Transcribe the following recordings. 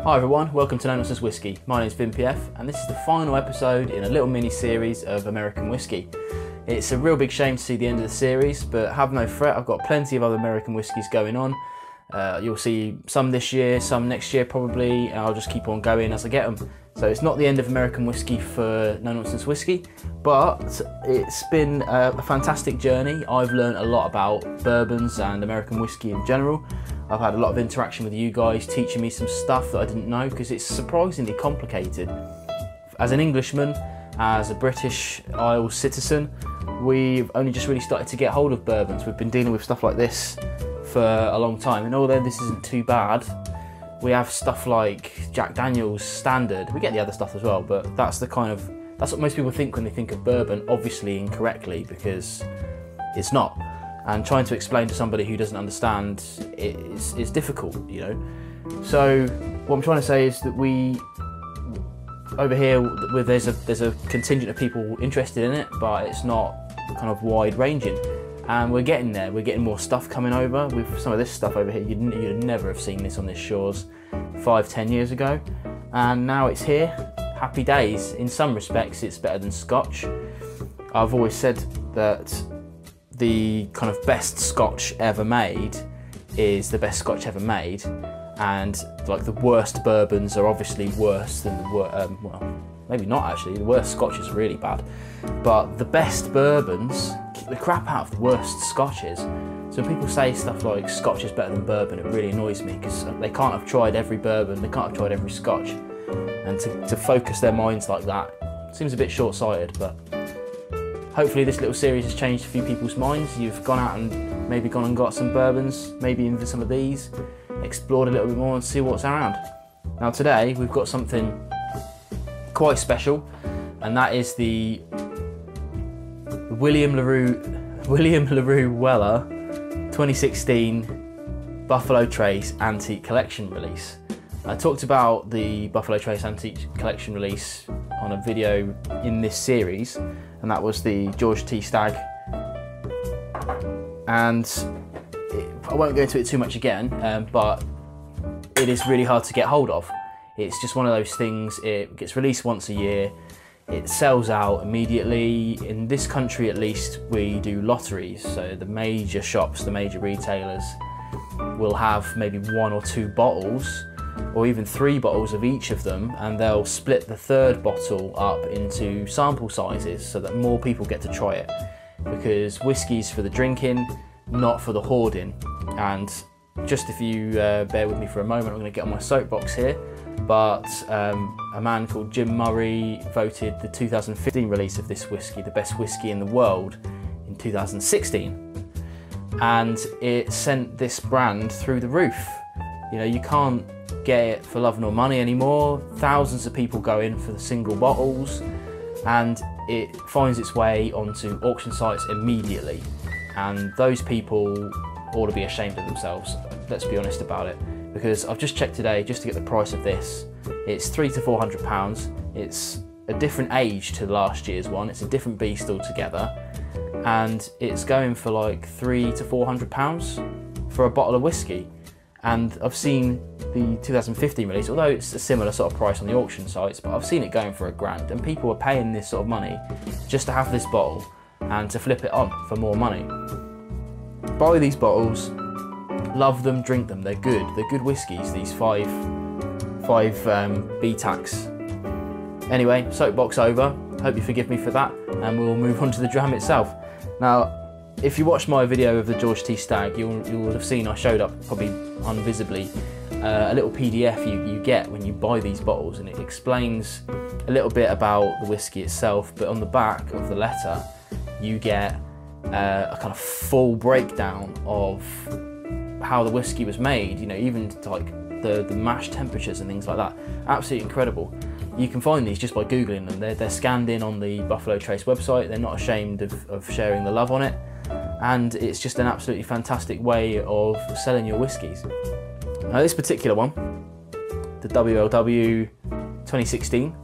Hi everyone, welcome to Nonsense Whisky. My name is VinPF and this is the final episode in a little mini series of American whiskey. It's a real big shame to see the end of the series, but have no fret, I've got plenty of other American whiskies going on. You'll see some this year, some next year probably, and I'll just keep on going as I get them. So it's not the end of American whiskey for Nonsense Whisky, but it's been a fantastic journey. I've learned a lot about bourbons and American whiskey in general. I've had a lot of interaction with you guys, teaching me some stuff that I didn't know, because it's surprisingly complicated. As an Englishman, as a British Isles citizen, we've only just really started to get hold of bourbons. We've been dealing with stuff like this for a long time, and although this isn't too bad, we have stuff like Jack Daniel's Standard. We get the other stuff as well, but that's what most people think when they think of bourbon, obviously incorrectly, because it's not. And trying to explain to somebody who doesn't understand is difficult, you know. So what I'm trying to say is that over here there's a contingent of people interested in it, but it's not kind of wide ranging. And we're getting there. We're getting more stuff coming over. With some of this stuff over here, you'd never have seen this on this shores 5-10 years ago, and now it's here. Happy days. In some respects, it's better than Scotch. I've always said that the kind of best Scotch ever made is the best Scotch ever made, and like the worst bourbons are obviously worse than the well, maybe not actually. The worst Scotch is really bad, but the best bourbons kick the crap out of the worst Scotches. So when people say stuff like Scotch is better than bourbon, it really annoys me, because they can't have tried every bourbon, they can't have tried every Scotch, and to focus their minds like that seems a bit short-sighted. But hopefully this little series has changed a few people's minds. You've gone out and maybe gone and got some bourbons, maybe into some of these, explored a little bit more and see what's around. Now today we've got something quite special, and that is the William Larue Weller 2016 Buffalo Trace Antique Collection release. I talked about the Buffalo Trace Antique Collection release on a video in this series, and that was the George T. Stagg, and I won't go into it too much again, but it is really hard to get hold of. It's just one of those things. It gets released once a year, it sells out immediately. In this country at least, we do lotteries, so the major shops, the major retailers will have maybe 1 or 2 bottles, or even 3 bottles of each of them, and they'll split the 3rd bottle up into sample sizes so that more people get to try it, because whiskey's for the drinking, not for the hoarding. And just if you bear with me for a moment, I'm going to get on my soapbox here, but a man called Jim Murray voted the 2015 release of this whiskey the best whiskey in the world in 2016, and it sent this brand through the roof. You know, you can't get it for love nor money anymore. Thousands of people go in for the single bottles, and it finds its way onto auction sites immediately, and those people ought to be ashamed of themselves. Let's be honest about it, because I've just checked today just to get the price of this. It's £300 to £400. It's a different age to last year's one. It's a different beast altogether, and it's going for like £300 to £400 for a bottle of whiskey. And I've seen the 2015 release, although it's a similar sort of price on the auction sites, but I've seen it going for £1,000, and people are paying this sort of money just to have this bottle and to flip it on for more money. Buy these bottles, love them, drink them. They're good whiskies, these five BTACs. Anyway, soapbox over. Hope you forgive me for that, and we'll move on to the dram itself. Now, if you watched my video of the George T. Stagg, you would have seen I showed up, probably unvisibly, a little PDF you get when you buy these bottles, and it explains a little bit about the whiskey itself, but on the back of the letter you get a kind of full breakdown of how the whiskey was made, you know, even to like the mash temperatures and things like that. Absolutely incredible. You can find these just by Googling them. They're scanned in on the Buffalo Trace website. They're not ashamed of sharing the love on it, and it's just an absolutely fantastic way of selling your whiskies. Now this particular one, the WLW 2016,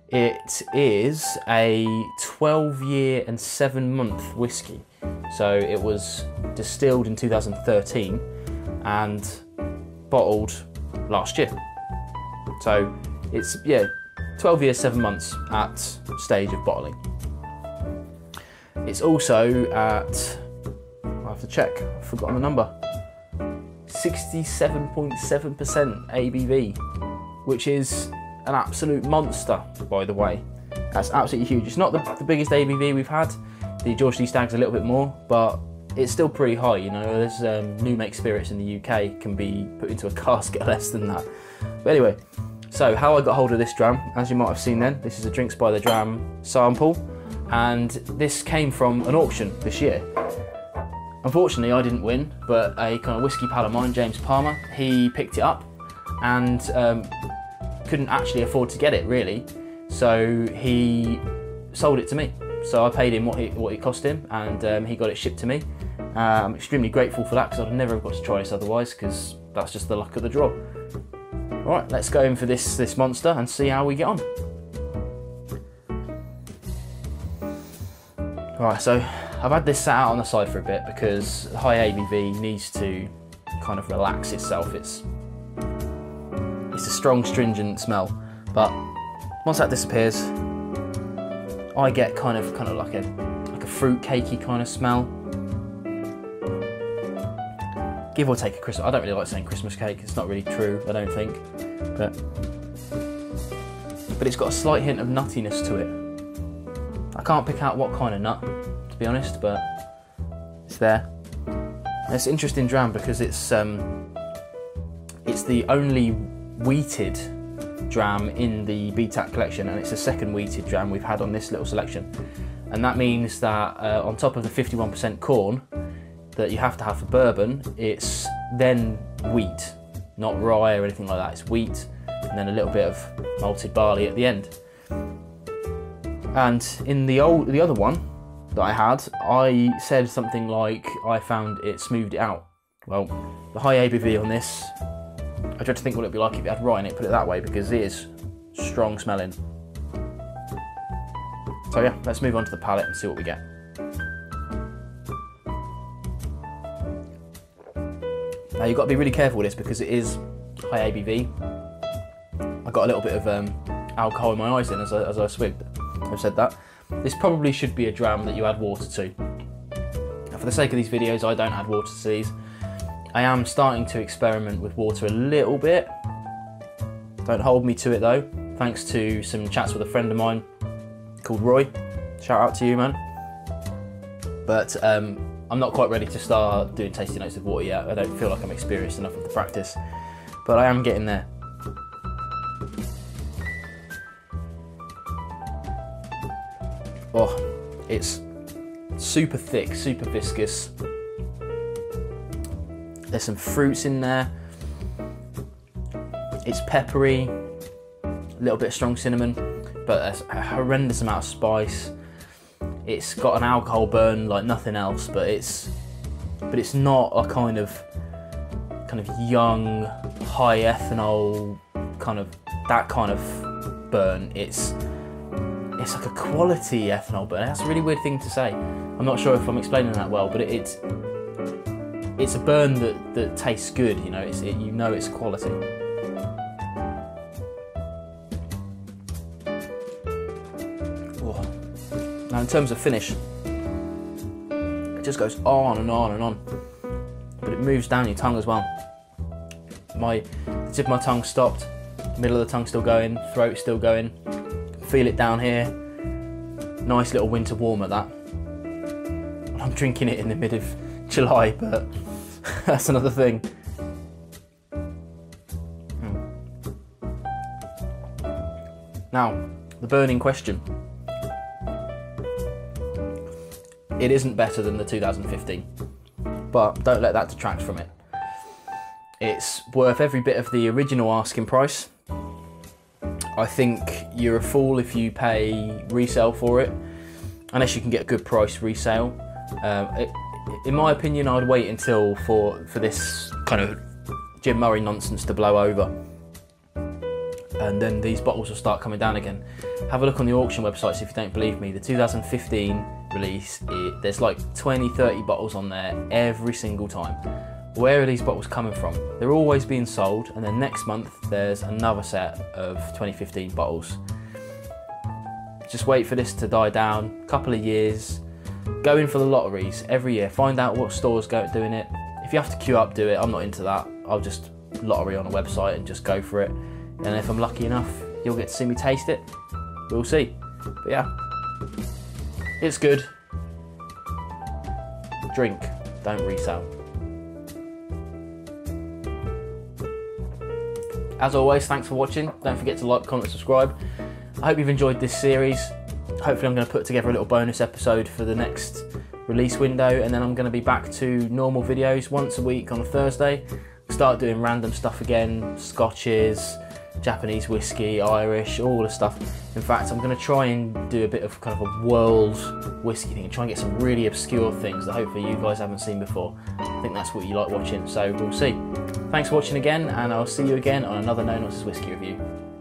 it is a 12-year and 7-month whiskey. So it was distilled in 2013 and bottled last year. So it's, yeah, 12 years, 7 months at stage of bottling. It's also at, I have to check, I've forgotten the number, 67.7% ABV, which is an absolute monster, by the way. That's absolutely huge. It's not the biggest ABV we've had. The George Lee Stag's a little bit more, but it's still pretty high, you know. There's new make spirits in the UK can be put into a cask at less than that. But anyway, so how I got hold of this dram, as you might have seen then, this is a Drinks by the Dram sample, and this came from an auction this year. Unfortunately, I didn't win, but a kind of whiskey pal of mine, James Palmer, he picked it up and couldn't actually afford to get it, really. So he sold it to me. So I paid him what it cost him, and he got it shipped to me. I'm extremely grateful for that, because I'd never have got to try this otherwise, because that's just the luck of the draw. All right, let's go in for this monster and see how we get on. All right, so I've had this sat out on the side for a bit because the high ABV needs to kind of relax itself. It's a strong, stringent smell, but once that disappears, I get kind of like a fruit cakey kind of smell. Give or take a Christmas. I don't really like saying Christmas cake. It's not really true, I don't think. But it's got a slight hint of nuttiness to it. I can't pick out what kind of nut, to be honest, but it's there. And it's an interesting dram because it's the only wheated dram in the BTAC collection, and it's the second wheated dram we've had on this little selection. And that means that on top of the 51% corn that you have to have for bourbon, it's then wheat, not rye or anything like that. It's wheat and then a little bit of malted barley at the end. And in the other one that I had, I said something like I found it smoothed it out. Well, the high ABV on this, I tried to think what it'd be like if it had rye in it, put it that way, because it is strong smelling. So yeah, let's move on to the palate and see what we get. Now you've got to be really careful with this because it is high ABV. I got a little bit of alcohol in my eyes then as I swigged. I've said that. This probably should be a dram that you add water to. Now, for the sake of these videos, I don't add water to these. I am starting to experiment with water a little bit. Don't hold me to it though. Thanks to some chats with a friend of mine called Roy. Shout out to you, man. But I'm not quite ready to start doing tasting notes with water yet. I don't feel like I'm experienced enough of the practice, but I am getting there. Oh, it's super thick, super viscous. There's some fruits in there. It's peppery, a little bit of strong cinnamon, but there's a horrendous amount of spice. It's got an alcohol burn like nothing else, but it's not a kind of young, high ethanol that kind of burn. It's like a quality ethanol burn. That's a really weird thing to say. I'm not sure if I'm explaining that well, but it's a burn that tastes good. You know, it's quality. Oh. Now, in terms of finish, it just goes on and on and on, but it moves down your tongue as well. The tip of my tongue stopped, middle of the tongue still going, throat still going. Feel it down here. Nice little winter warm at that. I'm drinking it in the mid of July, but that's another thing. Now, the burning question. It isn't better than the 2015, but don't let that detract from it. It's worth every bit of the original asking price. I think you're a fool if you pay resale for it, unless you can get a good price resale. In my opinion, I'd wait until for this kind of Jim Murray nonsense to blow over, and then these bottles will start coming down again. Have a look on the auction websites if you don't believe me. The 2015 release, there's like 20-30 bottles on there every single time. Where are these bottles coming from? They're always being sold, and then next month there's another set of 2015 bottles. Just wait for this to die down, a couple of years, go in for the lotteries every year, find out what stores go doing it. If you have to queue up, do it. I'm not into that. I'll just lottery on a website and just go for it. And if I'm lucky enough, you'll get to see me taste it. We'll see. But yeah, it's good. Drink, don't resell. As always, thanks for watching. Don't forget to like, comment, subscribe. I hope you've enjoyed this series. Hopefully I'm going to put together a little bonus episode for the next release window, and then I'm going to be back to normal videos once a week on a Thursday. Start doing random stuff again, scotches, Japanese whiskey, Irish, all the stuff. In fact, I'm going to try and do a bit of kind of a world whiskey thing and try and get some really obscure things that hopefully you guys haven't seen before. I think that's what you like watching, so we'll see. Thanks for watching again, and I'll see you again on another Nonsense Whisky review.